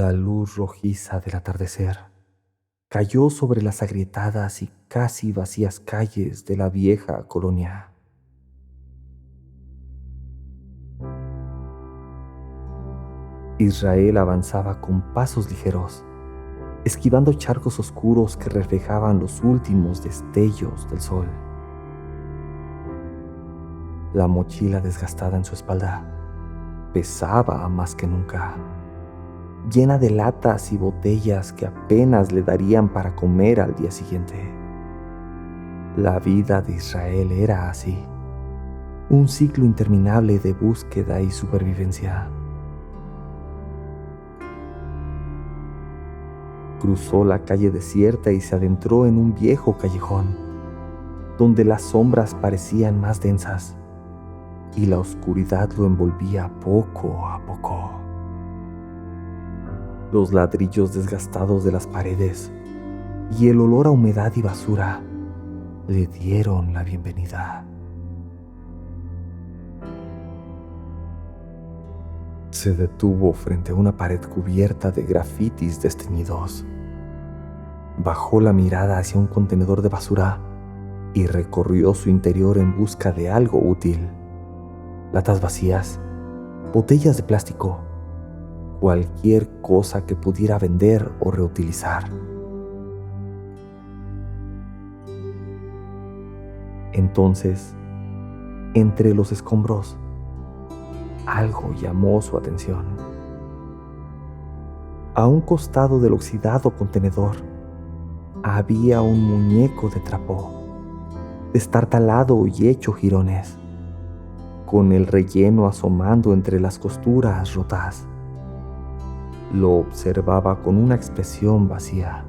La luz rojiza del atardecer cayó sobre las agrietadas y casi vacías calles de la vieja colonia. Israel avanzaba con pasos ligeros, esquivando charcos oscuros que reflejaban los últimos destellos del sol. La mochila desgastada en su espalda pesaba más que nunca, llena de latas y botellas que apenas le darían para comer al día siguiente. La vida de Israel era así, un ciclo interminable de búsqueda y supervivencia. Cruzó la calle desierta y se adentró en un viejo callejón, donde las sombras parecían más densas y la oscuridad lo envolvía poco a poco. Los ladrillos desgastados de las paredes y el olor a humedad y basura le dieron la bienvenida. Se detuvo frente a una pared cubierta de grafitis desteñidos. Bajó la mirada hacia un contenedor de basura y recorrió su interior en busca de algo útil. Latas vacías, botellas de plástico, cualquier cosa que pudiera vender o reutilizar. Entonces, entre los escombros, algo llamó su atención. A un costado del oxidado contenedor había un muñeco de trapo, destartalado y hecho jirones, con el relleno asomando entre las costuras rotas. Lo observaba con una expresión vacía.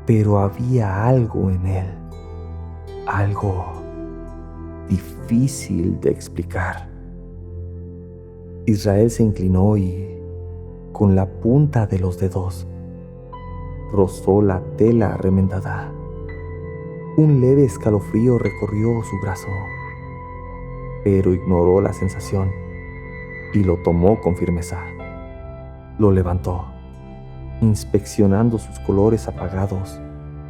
Pero había algo en él, algo difícil de explicar. Israel se inclinó y, con la punta de los dedos, rozó la tela remendada. Un leve escalofrío recorrió su brazo, pero ignoró la sensación y lo tomó con firmeza. Lo levantó, inspeccionando sus colores apagados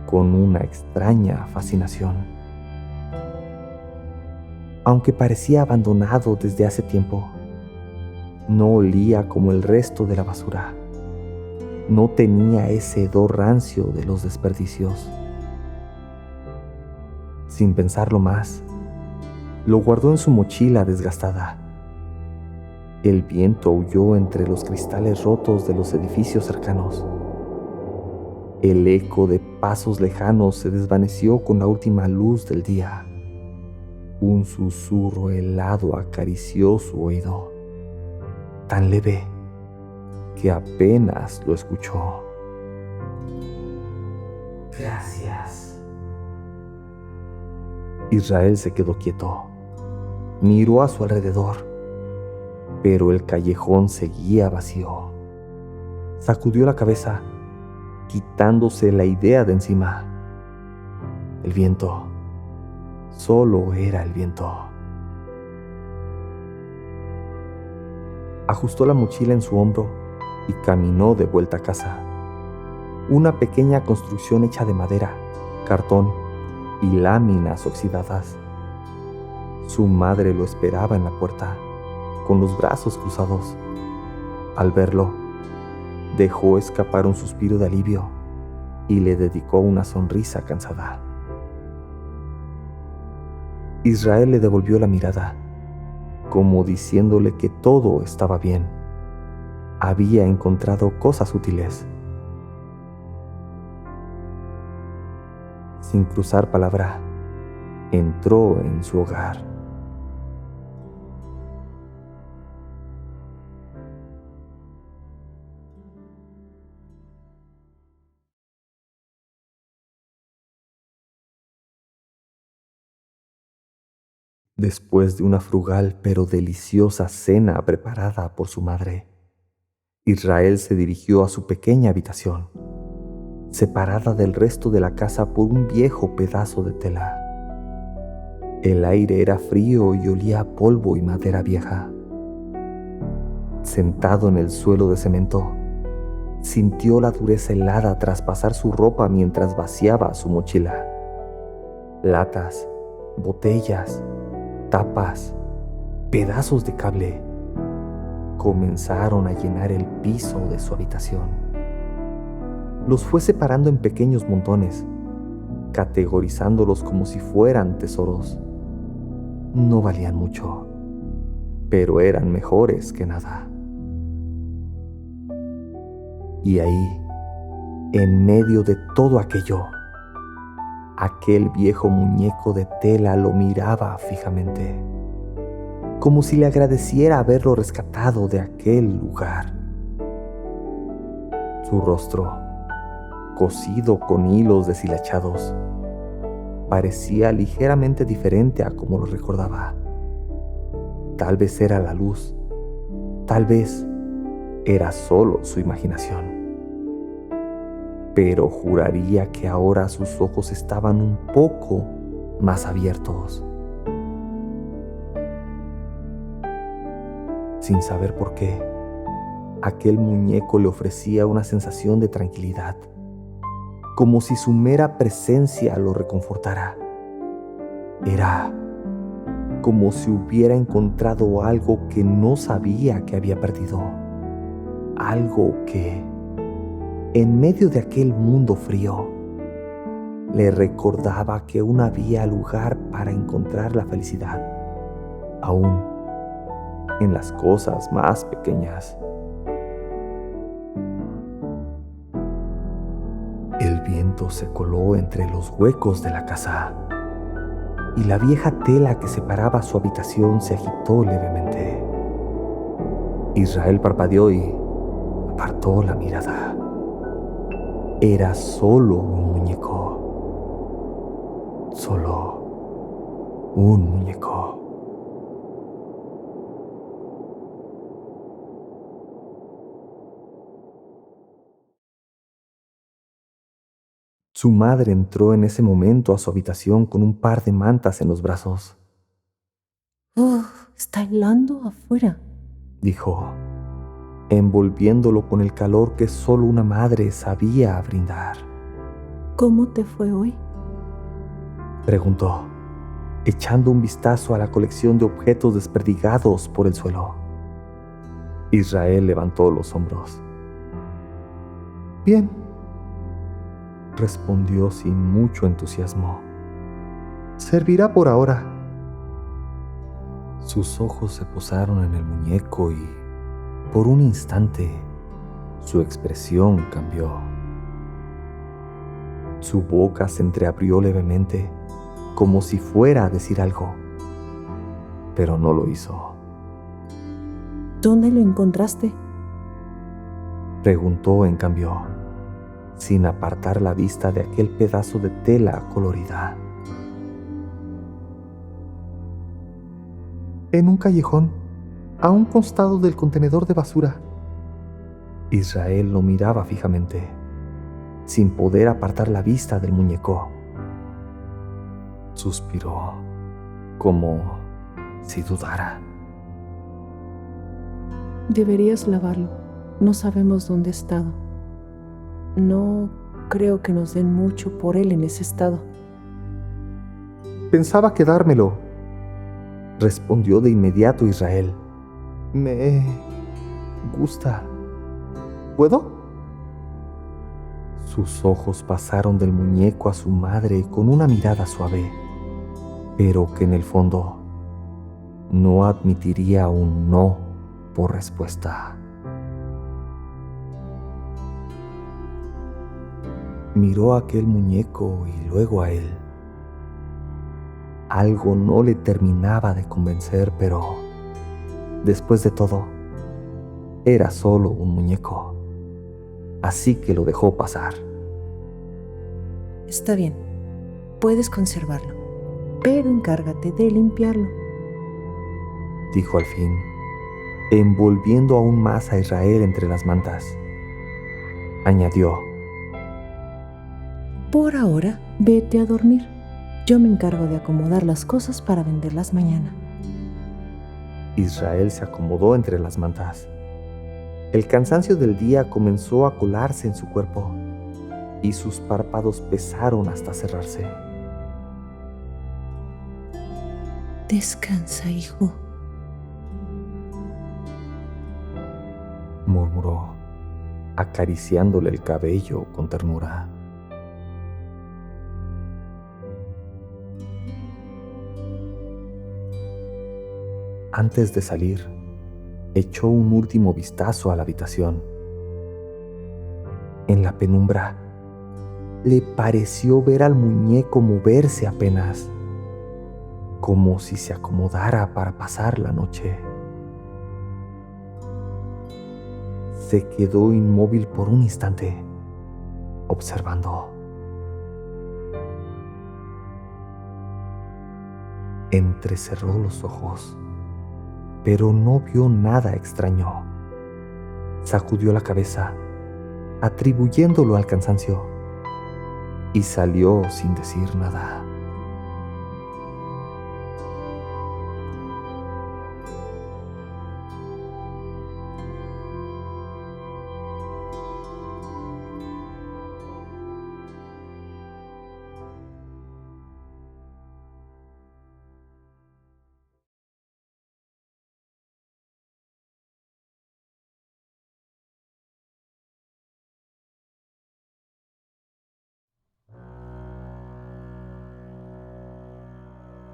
con una extraña fascinación. Aunque parecía abandonado desde hace tiempo, no olía como el resto de la basura. No tenía ese hedor rancio de los desperdicios. Sin pensarlo más, lo guardó en su mochila desgastada. El viento aulló entre los cristales rotos de los edificios cercanos. El eco de pasos lejanos se desvaneció con la última luz del día. Un susurro helado acarició su oído, tan leve que apenas lo escuchó. Gracias. Israel se quedó quieto. Miró a su alrededor, pero el callejón seguía vacío. Sacudió la cabeza, quitándose la idea de encima. El viento, solo era el viento. Ajustó la mochila en su hombro y caminó de vuelta a casa. Una pequeña construcción hecha de madera, cartón y láminas oxidadas. Su madre lo esperaba en la puerta, con los brazos cruzados. Al verlo, dejó escapar un suspiro de alivio y le dedicó una sonrisa cansada. Israel le devolvió la mirada, como diciéndole que todo estaba bien. Había encontrado cosas útiles. Sin cruzar palabra, entró en su hogar. Después de una frugal pero deliciosa cena preparada por su madre, Israel se dirigió a su pequeña habitación, separada del resto de la casa por un viejo pedazo de tela. El aire era frío y olía a polvo y madera vieja. Sentado en el suelo de cemento, sintió la dureza helada traspasar su ropa mientras vaciaba su mochila. Latas, botellas, tapas, pedazos de cable comenzaron a llenar el piso de su habitación. Los fue separando en pequeños montones, categorizándolos como si fueran tesoros. No valían mucho, pero eran mejores que nada. Y ahí, en medio de todo aquello, aquel viejo muñeco de tela lo miraba fijamente, como si le agradeciera haberlo rescatado de aquel lugar. Su rostro, cosido con hilos deshilachados, parecía ligeramente diferente a como lo recordaba. Tal vez era la luz, tal vez era solo su imaginación. Pero juraría que ahora sus ojos estaban un poco más abiertos. Sin saber por qué, aquel muñeco le ofrecía una sensación de tranquilidad, como si su mera presencia lo reconfortara. Era como si hubiera encontrado algo que no sabía que había perdido, algo que, en medio de aquel mundo frío, le recordaba que aún había lugar para encontrar la felicidad, aún en las cosas más pequeñas. El viento se coló entre los huecos de la casa y la vieja tela que separaba su habitación se agitó levemente. Israel parpadeó y apartó la mirada. Era solo un muñeco. Solo un muñeco. Su madre entró en ese momento a su habitación con un par de mantas en los brazos. Está helando afuera, Dijo, envolviéndolo con el calor que solo una madre sabía brindar. ¿Cómo te fue hoy? Preguntó, echando un vistazo a la colección de objetos desperdigados por el suelo. Israel levantó los hombros. Bien, respondió sin mucho entusiasmo. Servirá por ahora. Sus ojos se posaron en el muñeco y, por un instante, su expresión cambió. Su boca se entreabrió levemente, como si fuera a decir algo, pero no lo hizo. ¿Dónde lo encontraste? Preguntó en cambio, sin apartar la vista de aquel pedazo de tela colorida. En un callejón, a un costado del contenedor de basura. Israel lo miraba fijamente, sin poder apartar la vista del muñeco. Suspiró, como si dudara. Deberías lavarlo. No sabemos dónde ha estado. No creo que nos den mucho por él en ese estado. Pensaba quedármelo, respondió de inmediato Israel. Me gusta. ¿Puedo? Sus ojos pasaron del muñeco a su madre con una mirada suave, pero que en el fondo no admitiría un no por respuesta. Miró a aquel muñeco y luego a él. Algo no le terminaba de convencer, pero después de todo, era solo un muñeco. Así que lo dejó pasar. Está bien, puedes conservarlo, pero encárgate de limpiarlo. Dijo al fin, envolviendo aún más a Israel entre las mantas. Añadió, Por ahora, vete a dormir. Yo me encargo de acomodar las cosas para venderlas mañana. Israel se acomodó entre las mantas El cansancio del día comenzó a colarse en su cuerpo y sus párpados pesaron hasta cerrarse. Descansa, hijo, murmuró, acariciándole el cabello con ternura. Antes de salir, echó un último vistazo a la habitación. En la penumbra, le pareció ver al muñeco moverse apenas, como si se acomodara para pasar la noche. Se quedó inmóvil por un instante, observando. Entrecerró los ojos, pero no vio nada extraño. Sacudió la cabeza, atribuyéndolo al cansancio, y salió sin decir nada.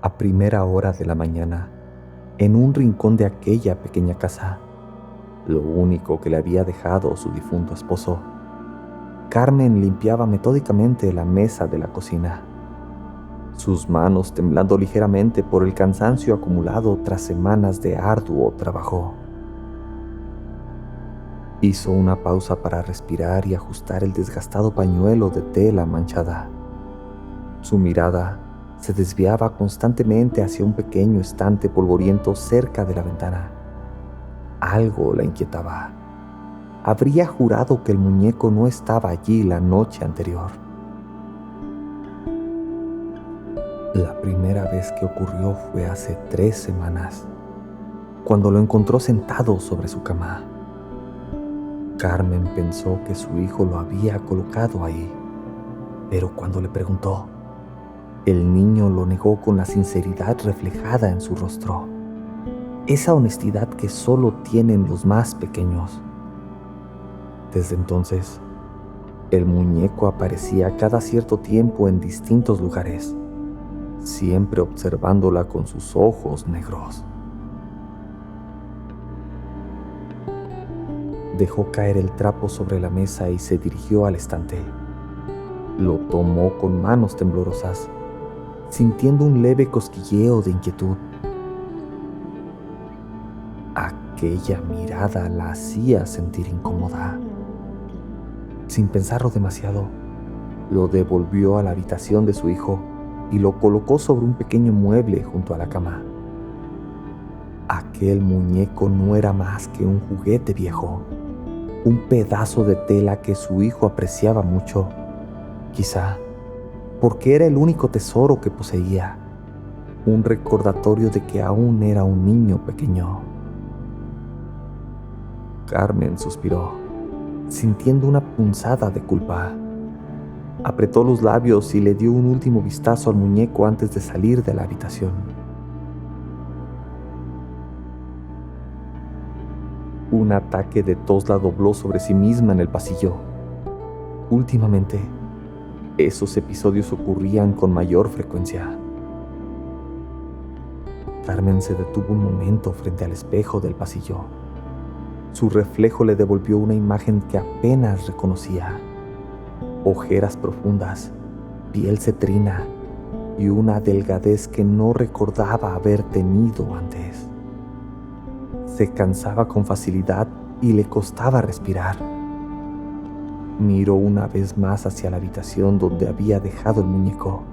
A primera hora de la mañana, en un rincón de aquella pequeña casa, lo único que le había dejado su difunto esposo, Carmen limpiaba metódicamente la mesa de la cocina, sus manos temblando ligeramente por el cansancio acumulado tras semanas de arduo trabajo. Hizo una pausa para respirar y ajustar el desgastado pañuelo de tela manchada. Su mirada se desviaba constantemente hacia un pequeño estante polvoriento cerca de la ventana. Algo la inquietaba. Habría jurado que el muñeco no estaba allí la noche anterior. La primera vez que ocurrió fue hace 3 semanas, cuando lo encontró sentado sobre su cama. Carmen pensó que su hijo lo había colocado ahí, pero cuando le preguntó, el niño lo negó con la sinceridad reflejada en su rostro, esa honestidad que solo tienen los más pequeños. Desde entonces, el muñeco aparecía cada cierto tiempo en distintos lugares, siempre observándola con sus ojos negros. Dejó caer el trapo sobre la mesa y se dirigió al estante. Lo tomó con manos temblorosas, sintiendo un leve cosquilleo de inquietud. Aquella mirada la hacía sentir incómoda. Sin pensarlo demasiado, lo devolvió a la habitación de su hijo y lo colocó sobre un pequeño mueble junto a la cama. Aquel muñeco no era más que un juguete viejo, un pedazo de tela que su hijo apreciaba mucho, quizá porque era el único tesoro que poseía, un recordatorio de que aún era un niño pequeño. Carmen suspiró, sintiendo una punzada de culpa. Apretó los labios y le dio un último vistazo al muñeco antes de salir de la habitación. Un ataque de tos la dobló sobre sí misma en el pasillo. Últimamente, esos episodios ocurrían con mayor frecuencia. Carmen se detuvo un momento frente al espejo del pasillo. Su reflejo le devolvió una imagen que apenas reconocía. Ojeras profundas, piel cetrina y una delgadez que no recordaba haber tenido antes. Se cansaba con facilidad y le costaba respirar. Miró una vez más hacia la habitación donde había dejado el muñeco.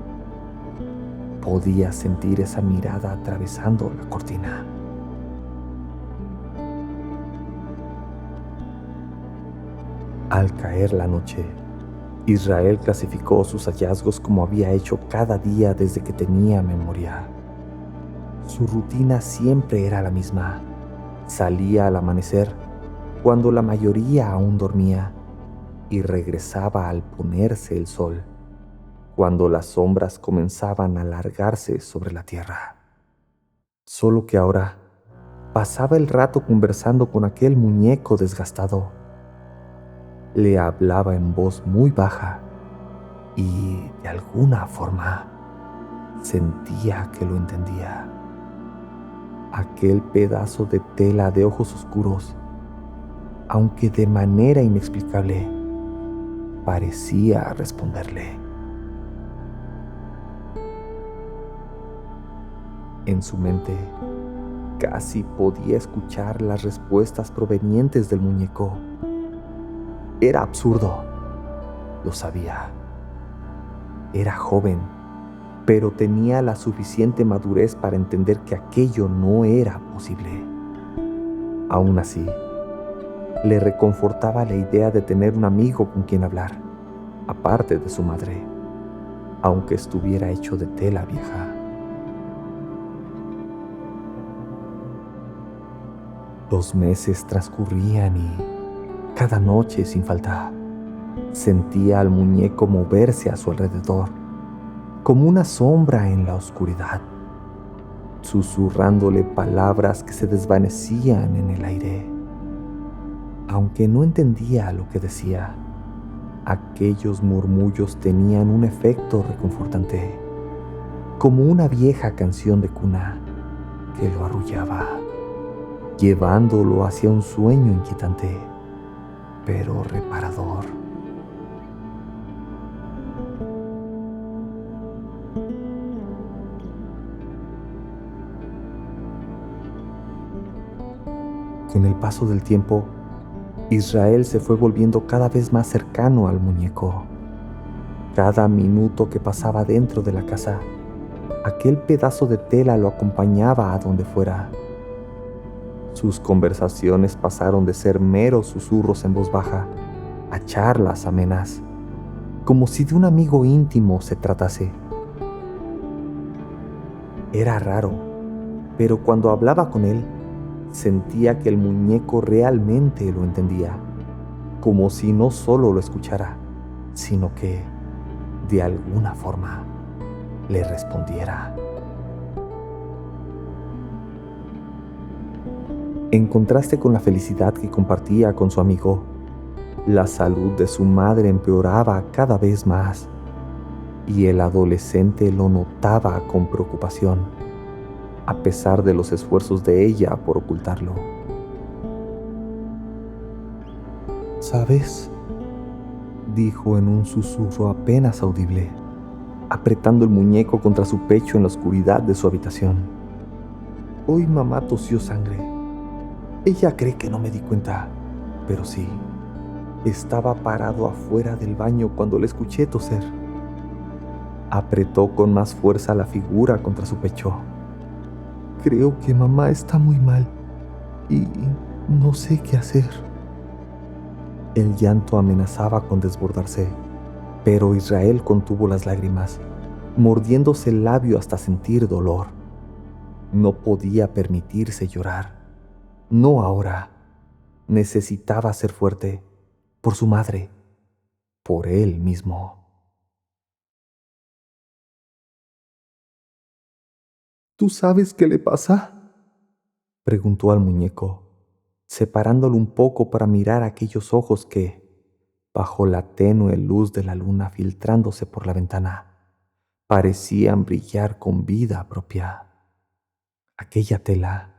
Podía sentir esa mirada atravesando la cortina. Al caer la noche, Israel clasificó sus hallazgos como había hecho cada día desde que tenía memoria. Su rutina siempre era la misma. Salía al amanecer, cuando la mayoría aún dormía, y regresaba al ponerse el sol, cuando las sombras comenzaban a alargarse sobre la tierra. Solo que ahora pasaba el rato conversando con aquel muñeco desgastado. Le hablaba en voz muy baja y, de alguna forma, sentía que lo entendía. Aquel pedazo de tela de ojos oscuros, aunque de manera inexplicable, parecía responderle. En su mente, casi podía escuchar las respuestas provenientes del muñeco. Era absurdo, lo sabía. Era joven, pero tenía la suficiente madurez para entender que aquello no era posible. Aún así, le reconfortaba la idea de tener un amigo con quien hablar, aparte de su madre, aunque estuviera hecho de tela vieja. Los meses transcurrían y, cada noche sin falta, sentía al muñeco moverse a su alrededor, como una sombra en la oscuridad, susurrándole palabras que se desvanecían en el aire. Aunque no entendía lo que decía, aquellos murmullos tenían un efecto reconfortante, como una vieja canción de cuna que lo arrullaba, llevándolo hacia un sueño inquietante, pero reparador. Con el paso del tiempo, Israel se fue volviendo cada vez más cercano al muñeco. Cada minuto que pasaba dentro de la casa, aquel pedazo de tela lo acompañaba a donde fuera. Sus conversaciones pasaron de ser meros susurros en voz baja a charlas amenas, como si de un amigo íntimo se tratase. Era raro, pero cuando hablaba con él, sentía que el muñeco realmente lo entendía, como si no solo lo escuchara, sino que, de alguna forma, le respondiera. En contraste con la felicidad que compartía con su amigo, la salud de su madre empeoraba cada vez más, y el adolescente lo notaba con preocupación, a pesar de los esfuerzos de ella por ocultarlo. ¿Sabes?, dijo en un susurro apenas audible, apretando el muñeco contra su pecho en la oscuridad de su habitación. Hoy mamá tosió sangre. Ella cree que no me di cuenta, pero sí. Estaba parado afuera del baño cuando le escuché toser. Apretó con más fuerza la figura contra su pecho. Creo que mamá está muy mal y no sé qué hacer. El llanto amenazaba con desbordarse, pero Israel contuvo las lágrimas, mordiéndose el labio hasta sentir dolor. No podía permitirse llorar. No ahora. Necesitaba ser fuerte, por su madre, por él mismo. ¿Tú sabes qué le pasa?, preguntó al muñeco, separándolo un poco para mirar aquellos ojos que, bajo la tenue luz de la luna filtrándose por la ventana, parecían brillar con vida propia. Aquella tela,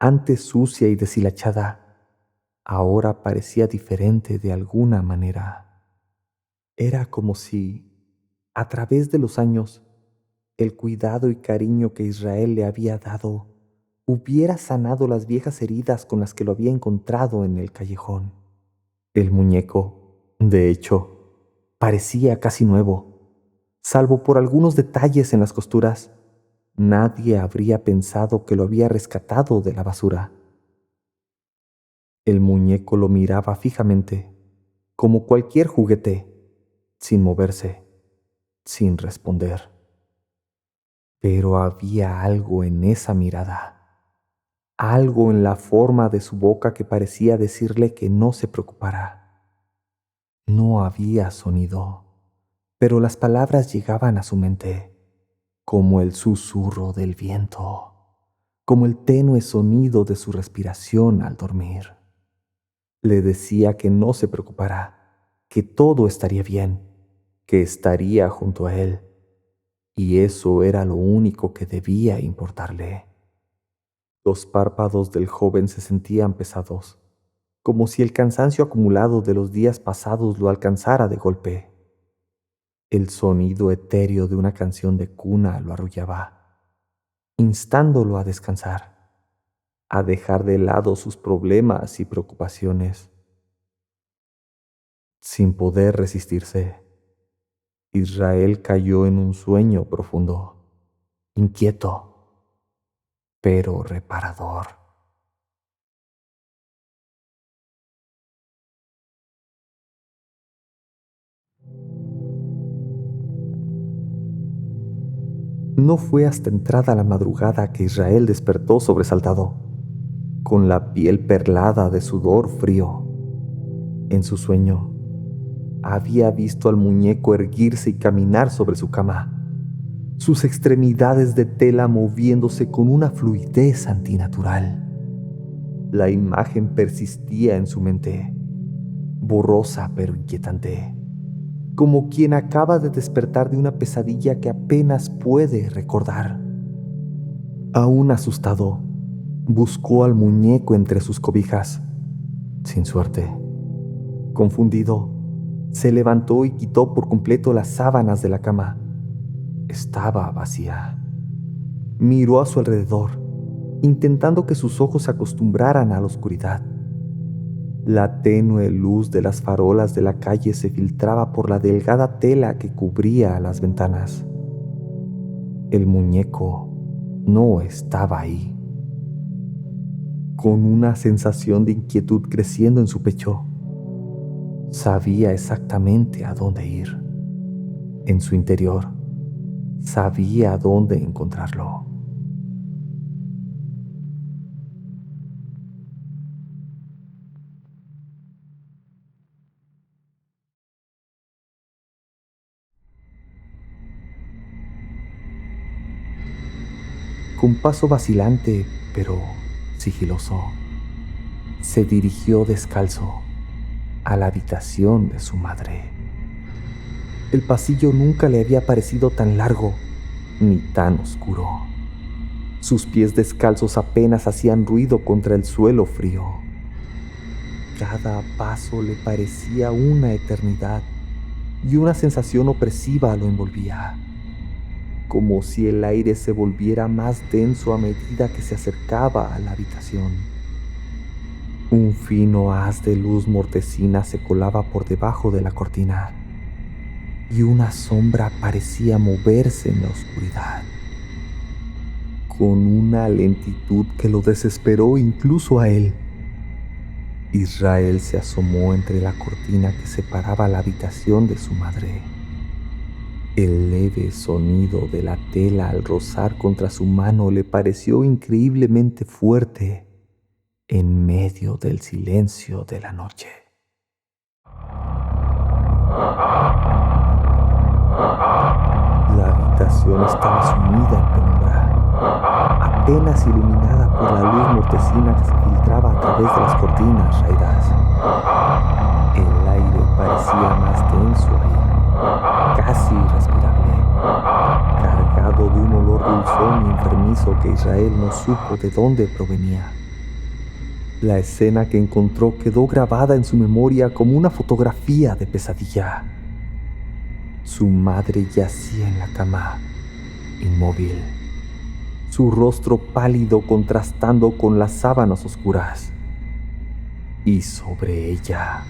antes sucia y deshilachada, ahora parecía diferente de alguna manera. Era como si, a través de los años, el cuidado y cariño que Israel le había dado hubiera sanado las viejas heridas con las que lo había encontrado en el callejón. El muñeco, de hecho, parecía casi nuevo, salvo por algunos detalles en las costuras. Nadie habría pensado que lo había rescatado de la basura. El muñeco lo miraba fijamente, como cualquier juguete, sin moverse, sin responder. Pero había algo en esa mirada, algo en la forma de su boca que parecía decirle que no se preocupara. No había sonido, pero las palabras llegaban a su mente, como el susurro del viento, como el tenue sonido de su respiración al dormir. Le decía que no se preocupara, que todo estaría bien, que estaría junto a él, y eso era lo único que debía importarle. Los párpados del joven se sentían pesados, como si el cansancio acumulado de los días pasados lo alcanzara de golpe. El sonido etéreo de una canción de cuna lo arrullaba, instándolo a descansar, a dejar de lado sus problemas y preocupaciones. Sin poder resistirse, Israel cayó en un sueño profundo, inquieto, pero reparador. No fue hasta entrada la madrugada que Israel despertó sobresaltado, con la piel perlada de sudor frío. En su sueño, había visto al muñeco erguirse y caminar sobre su cama, sus extremidades de tela moviéndose con una fluidez antinatural. La imagen persistía en su mente, borrosa pero inquietante, como quien acaba de despertar de una pesadilla que apenas puede recordar. Aún asustado, buscó al muñeco entre sus cobijas, sin suerte. Confundido, se levantó y quitó por completo las sábanas de la cama. Estaba vacía. Miró a su alrededor, intentando que sus ojos se acostumbraran a la oscuridad. La tenue luz de las farolas de la calle se filtraba por la delgada tela que cubría las ventanas. El muñeco no estaba ahí. Con una sensación de inquietud creciendo en su pecho, sabía exactamente a dónde ir. En su interior, sabía dónde encontrarlo. Con paso vacilante, pero sigiloso, se dirigió descalzo a la habitación de su madre. El pasillo nunca le había parecido tan largo ni tan oscuro. Sus pies descalzos apenas hacían ruido contra el suelo frío. Cada paso le parecía una eternidad y una sensación opresiva lo envolvía, como si el aire se volviera más denso a medida que se acercaba a la habitación. Un fino haz de luz mortecina se colaba por debajo de la cortina y una sombra parecía moverse en la oscuridad. Con una lentitud que lo desesperó incluso a él, Israel se asomó entre la cortina que separaba la habitación de su madre. El leve sonido de la tela al rozar contra su mano le pareció increíblemente fuerte en medio del silencio de la noche. La habitación estaba sumida en penumbra, apenas iluminada por la luz mortecina que se filtraba a través de las cortinas raídas. El aire parecía más denso ahí, casi irrespirable, cargado de un olor dulzón y enfermizo que Israel no supo de dónde provenía. La escena que encontró quedó grabada en su memoria como una fotografía de pesadilla. Su madre yacía en la cama, inmóvil, su rostro pálido contrastando con las sábanas oscuras. Y sobre ella,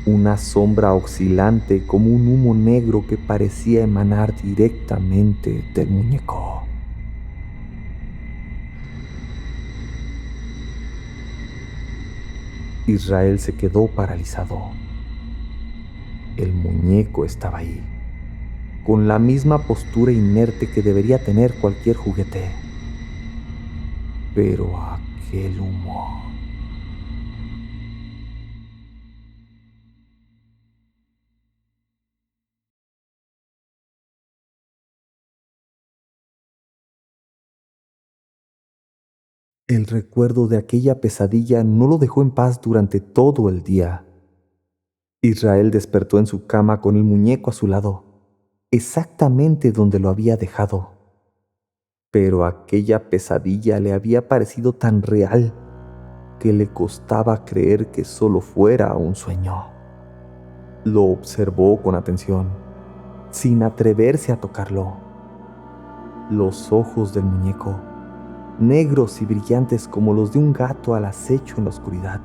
una sombra oscilante como un humo negro que parecía emanar directamente del muñeco. Israel se quedó paralizado. El muñeco estaba ahí, con la misma postura inerte que debería tener cualquier juguete. pero aquel humo. El recuerdo de aquella pesadilla no lo dejó en paz durante todo el día. Israel despertó en su cama con el muñeco a su lado, exactamente donde lo había dejado. Pero aquella pesadilla le había parecido tan real que le costaba creer que solo fuera un sueño. Lo observó con atención, sin atreverse a tocarlo. Los ojos del muñeco, negros y brillantes como los de un gato al acecho en la oscuridad,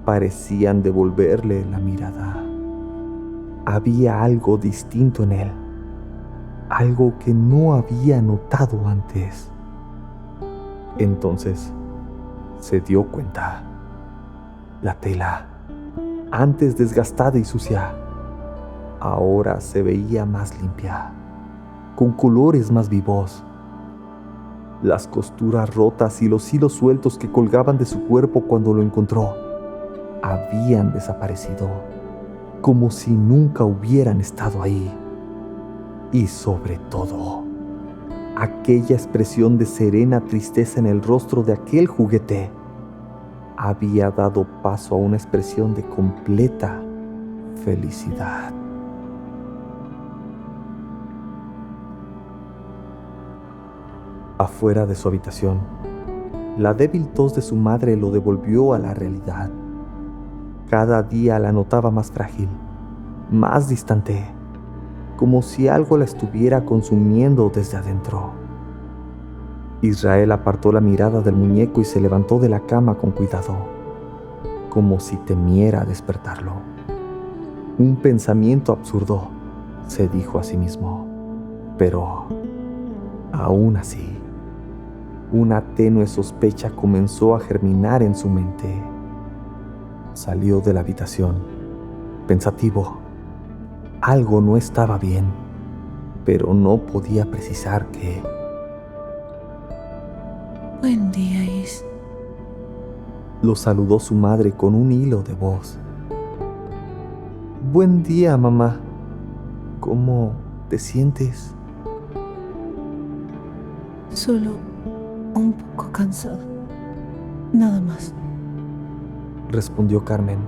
parecían devolverle la mirada. Había algo distinto en él, algo que no había notado antes. Entonces se dio cuenta. La tela, antes desgastada y sucia, ahora se veía más limpia, con colores más vivos. Las costuras rotas y los hilos sueltos que colgaban de su cuerpo cuando lo encontró habían desaparecido, como si nunca hubieran estado ahí. Y sobre todo, aquella expresión de serena tristeza en el rostro de aquel juguete había dado paso a una expresión de completa felicidad. Afuera de su habitación, la débil tos de su madre lo devolvió a la realidad. Cada día la notaba más frágil, más distante, como si algo la estuviera consumiendo desde adentro. Israel apartó la mirada del muñeco y se levantó de la cama con cuidado, como si temiera despertarlo. Un pensamiento absurdo, se dijo a sí mismo, pero aún así, una tenue sospecha comenzó a germinar en su mente. Salió de la habitación, pensativo. Algo no estaba bien, pero no podía precisar qué. Buen día, Is. Lo saludó su madre con un hilo de voz. Buen día, mamá. ¿Cómo te sientes? Solo un poco cansado. Nada más. Respondió Carmen,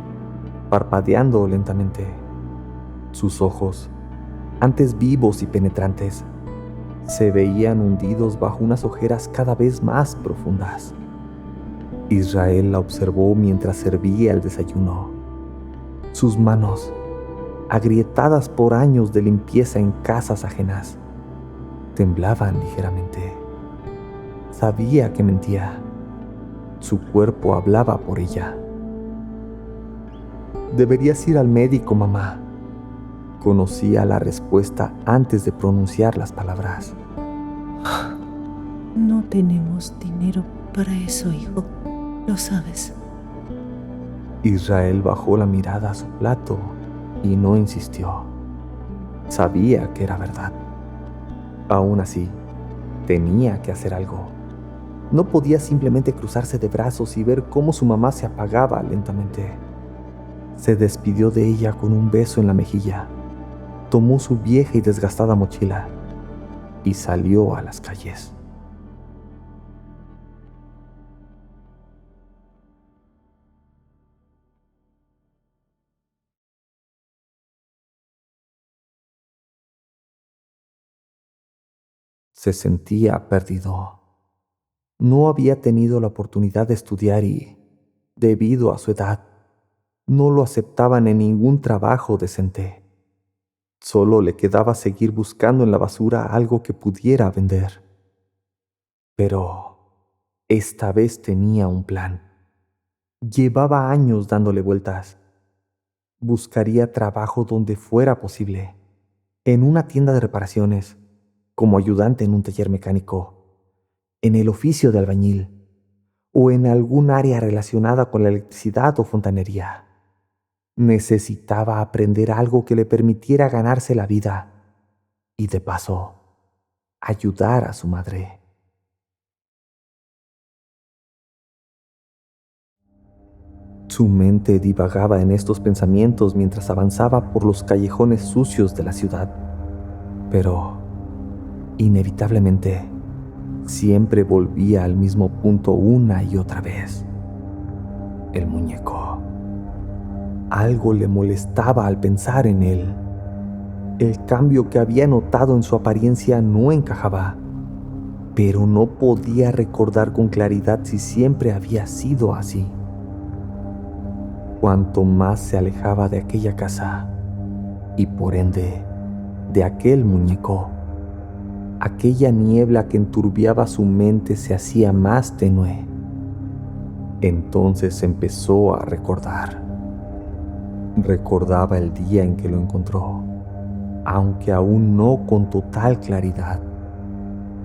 parpadeando lentamente. Sus ojos, antes vivos y penetrantes, se veían hundidos bajo unas ojeras cada vez más profundas. Israel la observó mientras servía el desayuno. Sus manos, agrietadas por años de limpieza en casas ajenas, temblaban ligeramente. Sabía que mentía. Su cuerpo hablaba por ella. Deberías ir al médico, mamá. Conocía la respuesta antes de pronunciar las palabras. No tenemos dinero para eso, hijo. Lo sabes. Israel bajó la mirada a su plato y no insistió. Sabía que era verdad. Aún así, tenía que hacer algo. No podía simplemente cruzarse de brazos y ver cómo su mamá se apagaba lentamente. Se despidió de ella con un beso en la mejilla, tomó su vieja y desgastada mochila y salió a las calles. Se sentía perdido. No había tenido la oportunidad de estudiar y, debido a su edad, no lo aceptaban en ningún trabajo decente. Solo le quedaba seguir buscando en la basura algo que pudiera vender. Pero esta vez tenía un plan. Llevaba años dándole vueltas. Buscaría trabajo donde fuera posible, en una tienda de reparaciones, como ayudante en un taller mecánico, en el oficio de albañil o en algún área relacionada con la electricidad o fontanería. Necesitaba aprender algo que le permitiera ganarse la vida y, de paso, ayudar a su madre. Su mente divagaba en estos pensamientos mientras avanzaba por los callejones sucios de la ciudad, pero inevitablemente siempre volvía al mismo punto una y otra vez: el muñeco. Algo le molestaba al pensar en él. El cambio que había notado en su apariencia no encajaba, pero no podía recordar con claridad si siempre había sido así. Cuanto más se alejaba de aquella casa, y por ende de aquel muñeco, aquella niebla que enturbiaba su mente se hacía más tenue. Entonces empezó a recordar. Recordaba el día en que lo encontró, aunque aún no con total claridad.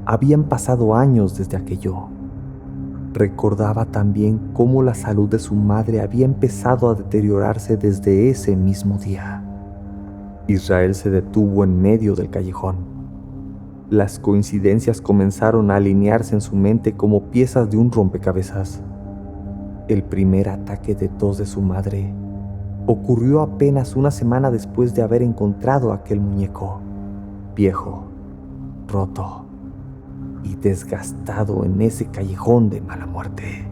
Habían pasado años desde aquello. Recordaba también cómo la salud de su madre había empezado a deteriorarse desde ese mismo día. Israel se detuvo en medio del callejón. Las coincidencias comenzaron a alinearse en su mente como piezas de un rompecabezas. El primer ataque de tos de su madre ocurrió apenas una semana después de haber encontrado aquel muñeco, viejo, roto y desgastado en ese callejón de mala muerte.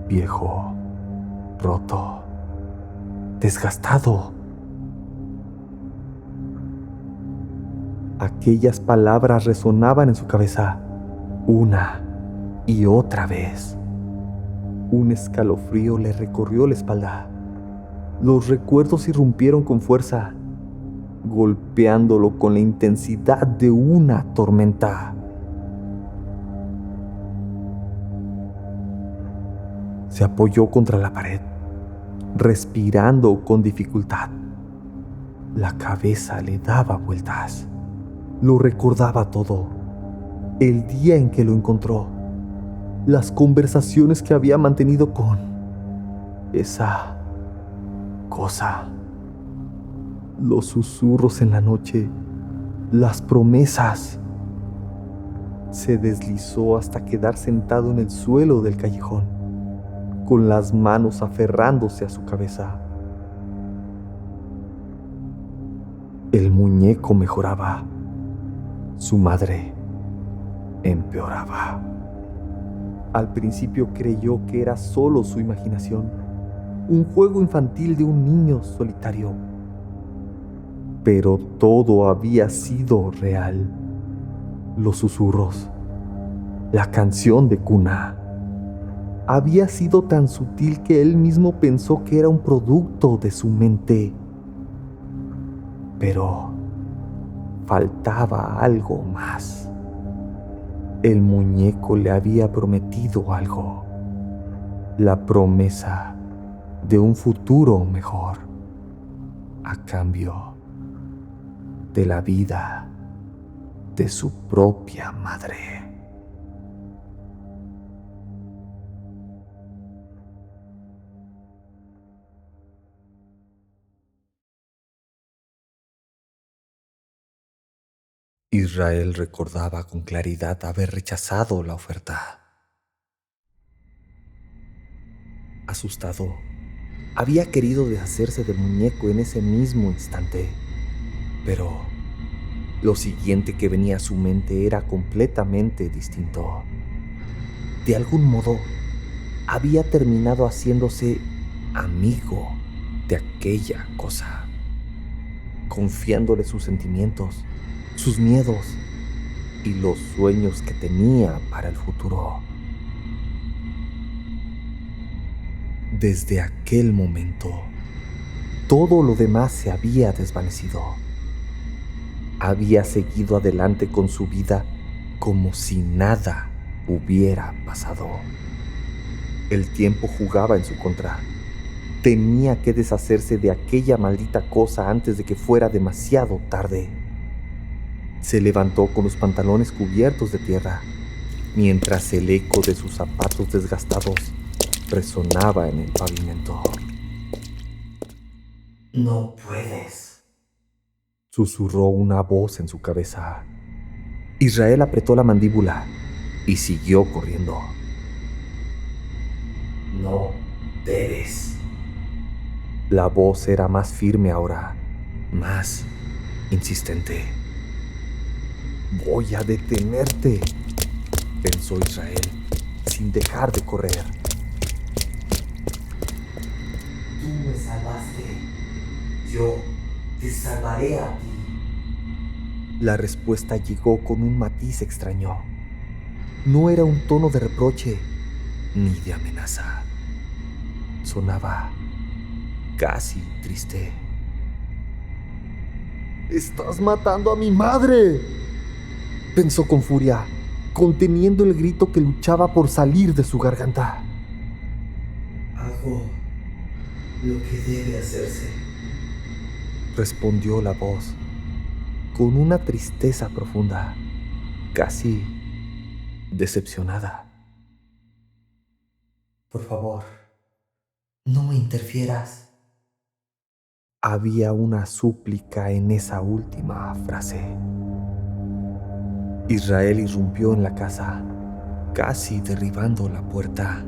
Viejo, roto, desgastado. Aquellas palabras resonaban en su cabeza una y otra vez. Un escalofrío le recorrió la espalda. Los recuerdos irrumpieron con fuerza, golpeándolo con la intensidad de una tormenta. Se apoyó contra la pared, respirando con dificultad. La cabeza le daba vueltas. Lo recordaba todo. El día en que lo encontró, las conversaciones que había mantenido con esa cosa, los susurros en la noche, las promesas. Se deslizó hasta quedar sentado en el suelo del callejón, con las manos aferrándose a su cabeza. El muñeco mejoraba. Su madre empeoraba. Al principio creyó que era solo su imaginación, un juego infantil de un niño solitario. Pero todo había sido real. Los susurros, la canción de cuna, había sido tan sutil que él mismo pensó que era un producto de su mente. Pero faltaba algo más. El muñeco le había prometido algo, la promesa de un futuro mejor, a cambio de la vida de su propia madre. Israel recordaba con claridad haber rechazado la oferta. Asustado, había querido deshacerse del muñeco en ese mismo instante, pero lo siguiente que venía a su mente era completamente distinto. De algún modo, había terminado haciéndose amigo de aquella cosa, confiándole sus sentimientos, sus miedos y los sueños que tenía para el futuro. Desde aquel momento, todo lo demás se había desvanecido. Había seguido adelante con su vida como si nada hubiera pasado. El tiempo jugaba en su contra. Tenía que deshacerse de aquella maldita cosa antes de que fuera demasiado tarde. Se levantó con los pantalones cubiertos de tierra, mientras el eco de sus zapatos desgastados resonaba en el pavimento. No puedes, susurró una voz en su cabeza. Israel apretó la mandíbula. y siguió corriendo. No debes. La voz era más firme ahora, más insistente. Voy a detenerte, pensó Israel, sin dejar de correr. Tú me salvaste. Yo te salvaré a ti. La respuesta llegó con un matiz extraño. No era un tono de reproche ni de amenaza. Sonaba casi triste. ¡Estás matando a mi madre!, pensó con furia, conteniendo el grito que luchaba por salir de su garganta. Hago lo que debe hacerse. Respondió la voz, con una tristeza profunda, casi decepcionada. Por favor, no me interfieras. Había una súplica en esa última frase. Israel irrumpió en la casa, casi derribando la puerta.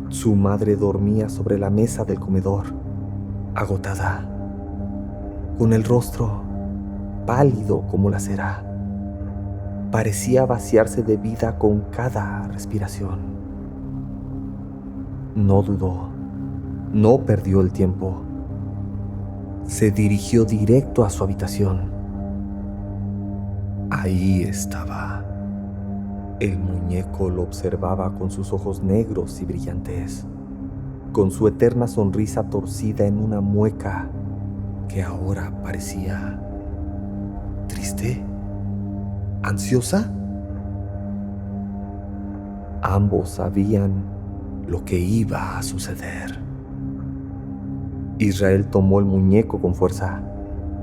Su madre dormía sobre la mesa del comedor, agotada, con el rostro pálido como la cera. Parecía vaciarse de vida con cada respiración. No dudó, no perdió el tiempo. Se dirigió directo a su habitación. Ahí estaba. El muñeco lo observaba con sus ojos negros y brillantes, con su eterna sonrisa torcida en una mueca que ahora parecía triste, ansiosa. Ambos sabían lo que iba a suceder. Israel tomó el muñeco con fuerza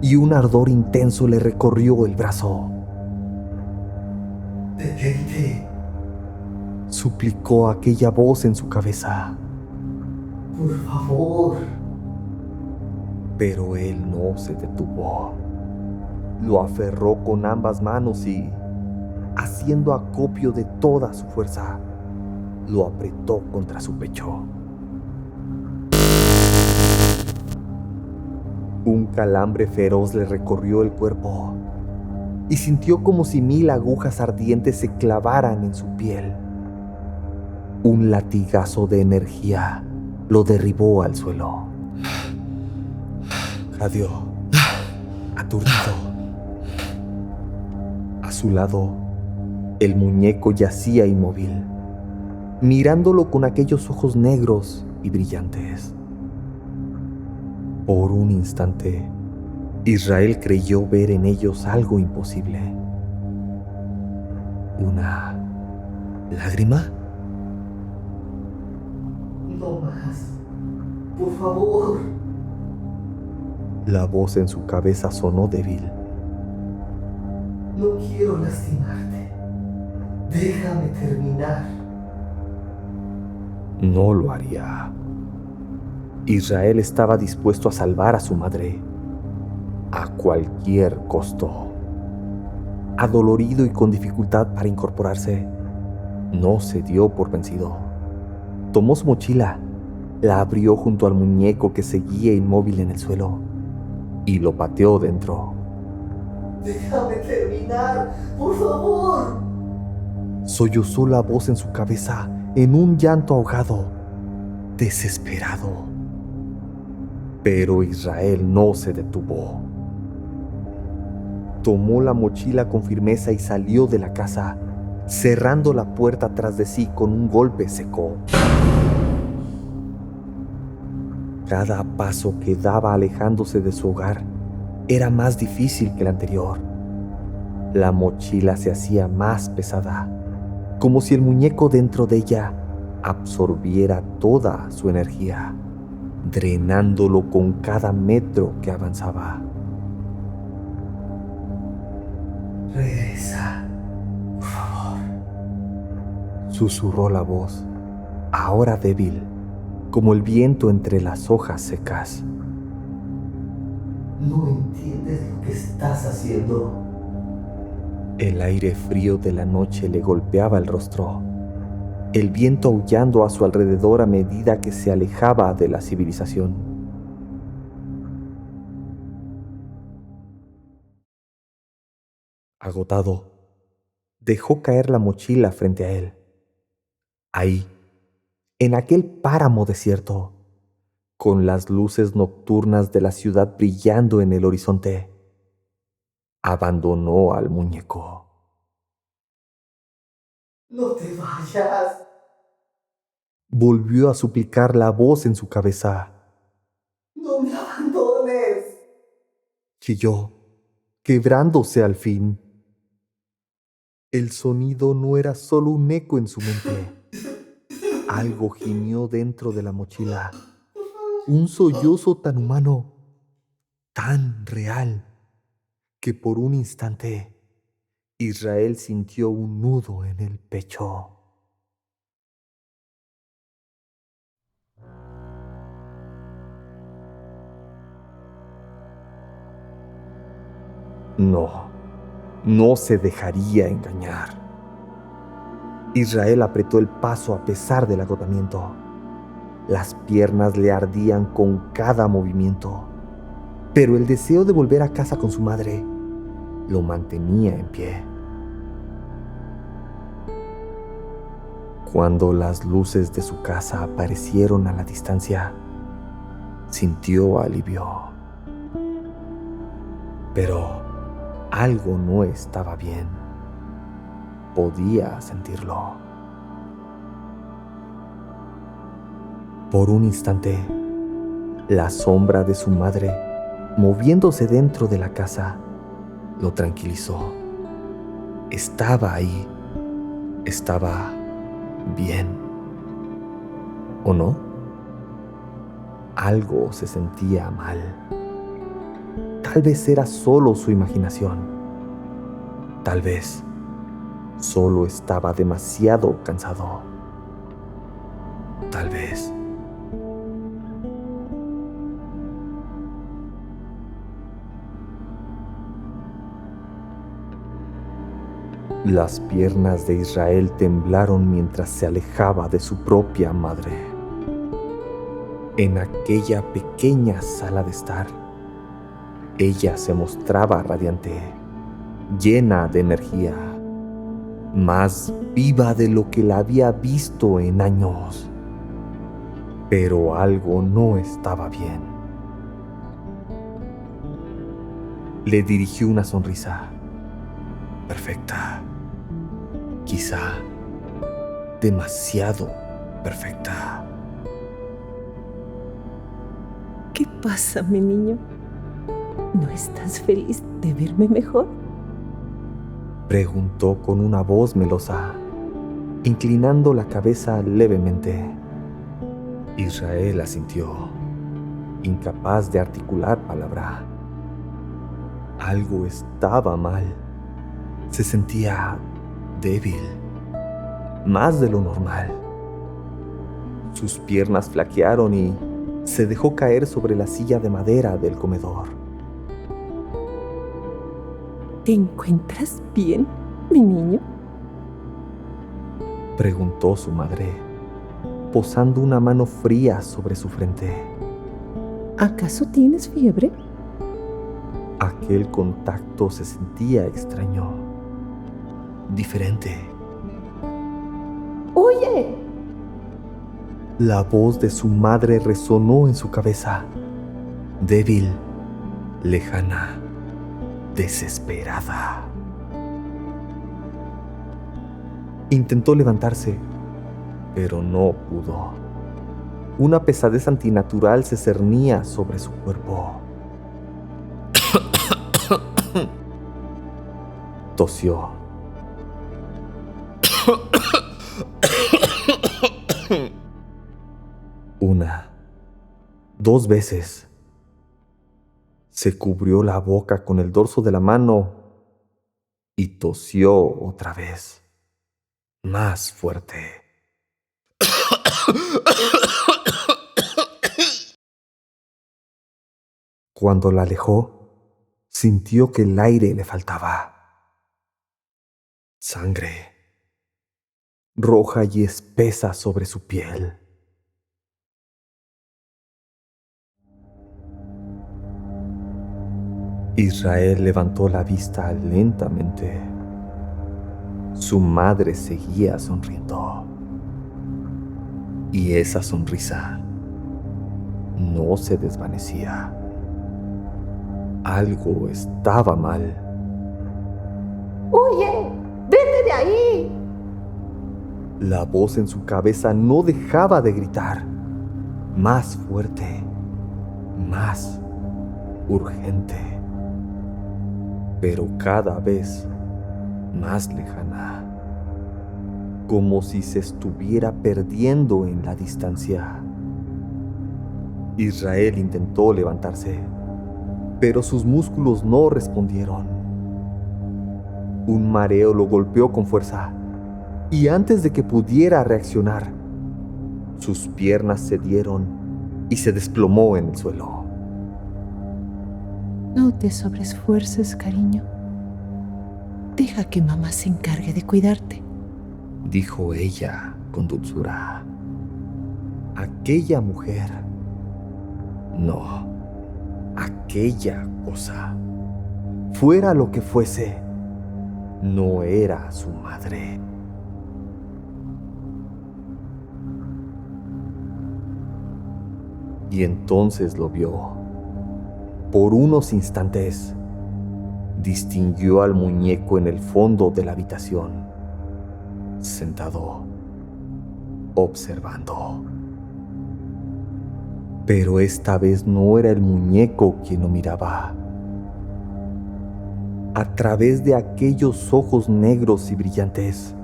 y un ardor intenso le recorrió el brazo. Detente. Suplicó aquella voz en su cabeza. Por favor. Pero él no se detuvo. Lo aferró con ambas manos y, haciendo acopio de toda su fuerza, lo apretó contra su pecho. Un calambre feroz le recorrió el cuerpo y sintió como si 1000 agujas ardientes se clavaran en su piel. Un latigazo de energía lo derribó al suelo. Jadeó, aturdido. A su lado, el muñeco yacía inmóvil, mirándolo con aquellos ojos negros y brillantes. Por un instante, Israel creyó ver en ellos algo imposible. ¿Una lágrima? No más. Por favor. La voz en su cabeza sonó débil. No quiero lastimarte. Déjame terminar. No lo haría. Israel estaba dispuesto a salvar a su madre a cualquier costo. Adolorido y con dificultad para incorporarse, no se dio por vencido. Tomó su mochila, la abrió junto al muñeco que seguía inmóvil en el suelo y lo pateó dentro. Déjame terminar, por favor. Sollozó la voz en su cabeza en un llanto ahogado, desesperado. Pero Israel no se detuvo. Tomó la mochila con firmeza y salió de la casa, cerrando la puerta tras de sí con un golpe seco. Cada paso que daba alejándose de su hogar era más difícil que el anterior. La mochila se hacía más pesada, como si el muñeco dentro de ella absorbiera toda su energía, drenándolo con cada metro que avanzaba. Regresa, por favor. Susurró la voz, ahora débil, como el viento entre las hojas secas. No entiendes lo que estás haciendo. El aire frío de la noche le golpeaba el rostro, el viento aullando a su alrededor a medida que se alejaba de la civilización. Agotado, dejó caer la mochila frente a él. Ahí, en aquel páramo desierto, con las luces nocturnas de la ciudad brillando en el horizonte, abandonó al muñeco. No te vayas. Volvió a suplicar la voz en su cabeza. No me abandones. Chilló, quebrándose al fin. El sonido no era solo un eco en su mente. Algo gimió dentro de la mochila. Un sollozo tan humano, tan real, que por un instante Israel sintió un nudo en el pecho. No, no se dejaría engañar. Israel apretó el paso a pesar del agotamiento. Las piernas le ardían con cada movimiento, pero el deseo de volver a casa con su madre lo mantenía en pie. Cuando las luces de su casa aparecieron a la distancia, sintió alivio. Pero algo no estaba bien. Podía sentirlo. Por un instante, la sombra de su madre, moviéndose dentro de la casa, lo tranquilizó. Estaba ahí. Estaba bien. ¿O no? Algo se sentía mal. Tal vez era solo su imaginación. Tal vez solo estaba demasiado cansado. Tal vez. Las piernas de Israel temblaron mientras se alejaba de su propia madre. En aquella pequeña sala de estar, ella se mostraba radiante, llena de energía, más viva de lo que la había visto en años. Pero algo no estaba bien. Le dirigió una sonrisa perfecta, quizá demasiado perfecta. ¿Qué pasa, mi niño? ¿No estás feliz de verme mejor? Preguntó con una voz melosa, inclinando la cabeza levemente. Israel asintió, incapaz de articular palabra. Algo estaba mal. Se sentía débil, más de lo normal. Sus piernas flaquearon y se dejó caer sobre la silla de madera del comedor. ¿Te encuentras bien, mi niño? Preguntó su madre, posando una mano fría sobre su frente. ¿Acaso tienes fiebre? Aquel contacto se sentía extraño, diferente. ¡Oye! La voz de su madre resonó en su cabeza, débil, lejana, desesperada. Intentó levantarse, pero no pudo. Una pesadez antinatural se cernía sobre su cuerpo. Tosió. Una, dos veces. Se cubrió la boca con el dorso de la mano y tosió otra vez, más fuerte. Cuando la alejó, sintió que el aire le faltaba. Sangre, roja y espesa sobre su piel. Israel levantó la vista lentamente. Su madre seguía sonriendo. Y esa sonrisa no se desvanecía. Algo estaba mal. ¡Huye! ¡Vete de ahí! La voz en su cabeza no dejaba de gritar. Más fuerte, más urgente, pero cada vez más lejana, como si se estuviera perdiendo en la distancia. Israel intentó levantarse, pero sus músculos no respondieron. Un mareo lo golpeó con fuerza, y antes de que pudiera reaccionar, sus piernas cedieron y se desplomó en el suelo. No te sobreesfuerces, cariño. Deja que mamá se encargue de cuidarte, dijo ella con dulzura. Aquella mujer, no, aquella cosa, fuera lo que fuese, no era su madre. Y entonces lo vio. Por unos instantes, distinguió al muñeco en el fondo de la habitación, sentado, observando. Pero esta vez no era el muñeco quien lo miraba. A través de aquellos ojos negros y brillantes,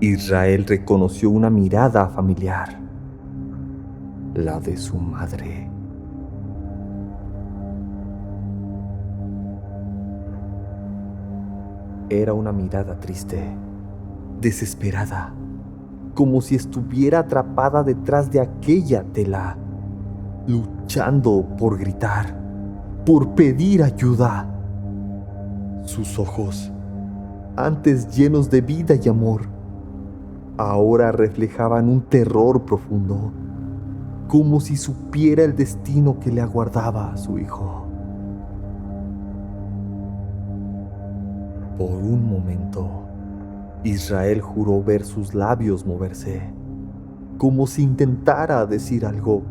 Israel reconoció una mirada familiar, la de su madre. Era una mirada triste, desesperada, como si estuviera atrapada detrás de aquella tela, luchando por gritar, por pedir ayuda. Sus ojos, antes llenos de vida y amor, ahora reflejaban un terror profundo, como si supiera el destino que le aguardaba a su hijo. Por un momento, Israel juró ver sus labios moverse, como si intentara decir algo,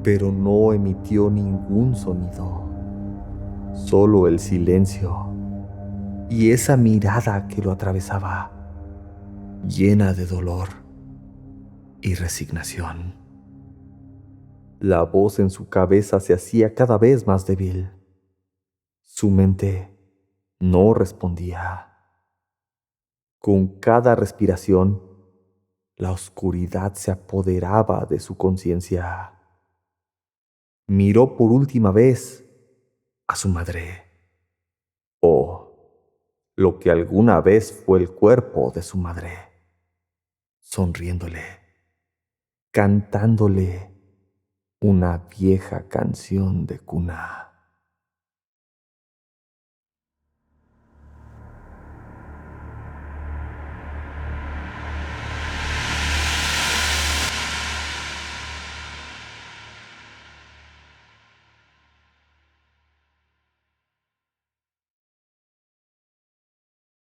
pero no emitió ningún sonido, solo el silencio y esa mirada que lo atravesaba, llena de dolor y resignación. La voz en su cabeza se hacía cada vez más débil. Su mente no respondía. Con cada respiración, la oscuridad se apoderaba de su conciencia. Miró por última vez a su madre, o lo que alguna vez fue el cuerpo de su madre, sonriéndole, cantándole una vieja canción de cuna.